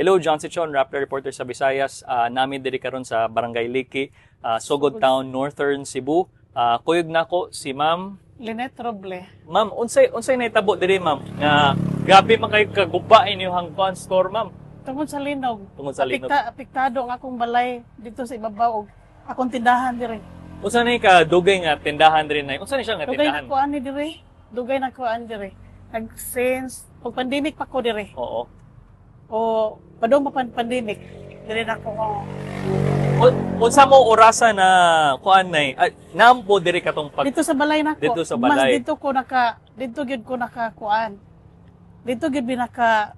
Hello, John Sichon, Rappler reporter sa Visayas. Nami diri karon sa Barangay Liki, Sugod Town, Northern Cebu. Kuyog nako si Ma'am Lynette Roble. Ma'am, unsay nahitabo diri, Ma'am? Nga grabe man kay kaguba inyong pawn store, Ma'am. Tungod sa linog. Tungod sa linog. Apektado ang akong balay dito sa ibabaw. Akong tindahan dire. Unsa ni ka dugay nga tindahan diri na? Unsa ni siya nga Dugay tindahan? na kuan ni dire. Dugay na kuan dire. Nag-sense pag pandemic pa ko dire. Oo. O padong pa pandemic dire na ko. Unsa mo orasa na kuan nay? Nampo diri katong pag Dito sa balay nako. Dito sa balay. Mas dito gyud ko naka kuan. Dito gyud binaka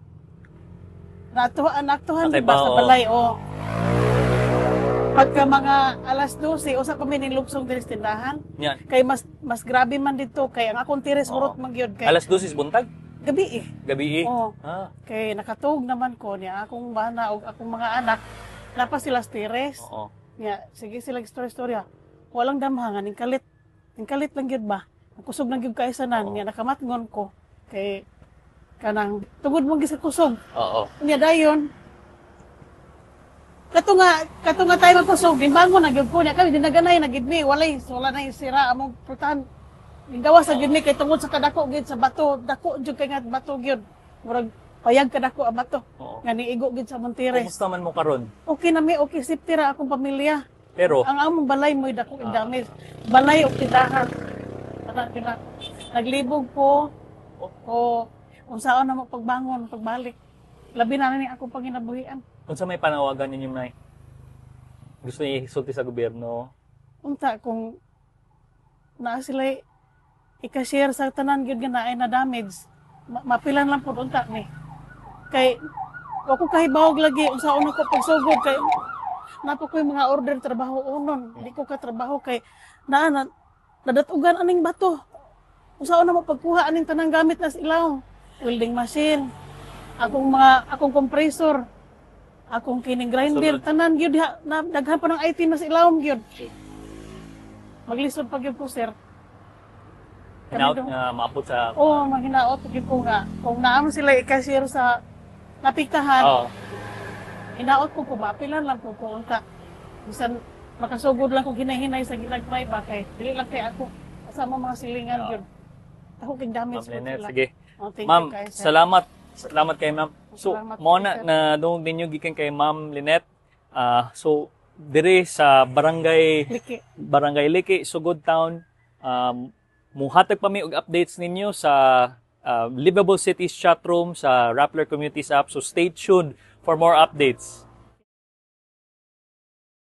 naaktuhan Okay ba ba, sa oo. balay o. Pagka mga alas 12 usa kami ning lugsong diri sa tindahan. Yan. Kay mas grabe man dito kay ang akong tires Oo. urot man gyud kay Alas 12 buntag? gabi Gabi. Oo. Ah, Kay nakatug naman ko niya akong bana og akong mga anak napa sila sa tires. oo. Nya sige sila istorya. Walang damhangan ning kalit. Ning kalit lang gyud ba. Kusog lang gyud kaisanan Oo. nya nakamatngon ko kay kanang tungod mo gisa kusog. Oo. Nya dayon kato nga tayo magkusog dimbangon na gyud ko nya kami dinaganay na gid mi wala na sira among prutan. Gawa sa gyud mi kay tungod sa kadako gyud sa bato, dako jud kay nga bato gyud. Murag payag kadako ang bato. Oo. Nga niigo gyud sa Montires. Kumusta man mo karon? Okay na mi, okay safety ra akong pamilya. Pero Ang among balay mo'y dako damage. Balay o tindahan. Kana naglibog ko o unsaon na mo pagbangon, pagbalik. Labi na ni akong panginabuhian. unsa may panawagan ninyo nay? Gusto niyo isulti sa gobyerno? Unta kung naa sila i-share sa tanan gyud nga naay na damage. Mapilan lang pud unta ni. Kay ako kahibawog lagi unsaon ako pagsugod kay napo ko yung mga order trabaho unon. Di ko ka trabaho kay nadatugan aning bato. Unsaon na mo pagkuha aning tanang gamit na sa ilaw. Welding machine, akong compressor, akong kining grinder, Sunod. tanan gyud daghan pa ng item na sa ilaw gyud. Maglisod pa gyud ko sir. Hinaut Kami nga maabot sa Oo, maghinaot gyud ko nga. Kung naam sila i-cashier sa napiktahan, Oo. hinaot ko mapilan lang ko unta. Bisan makasugod lang ko hinahinay sa ginagmay ba kay dili lang kay ako kasama mga silingan Oo. gyud. Ako kay damage Ma'am po Lynette, sila. sige. Oh, thank Ma'am, you guys. sir. salamat. Salamat kay Ma'am. So, Salamat mo po, na sir. na dungog ninyo gikan kay Ma'am Lynette. So dire sa Barangay Liki, Sugod Town, muhatag pa mi og updates ninyo sa Livable Cities chat room sa Rappler Communities app. So stay tuned for more updates.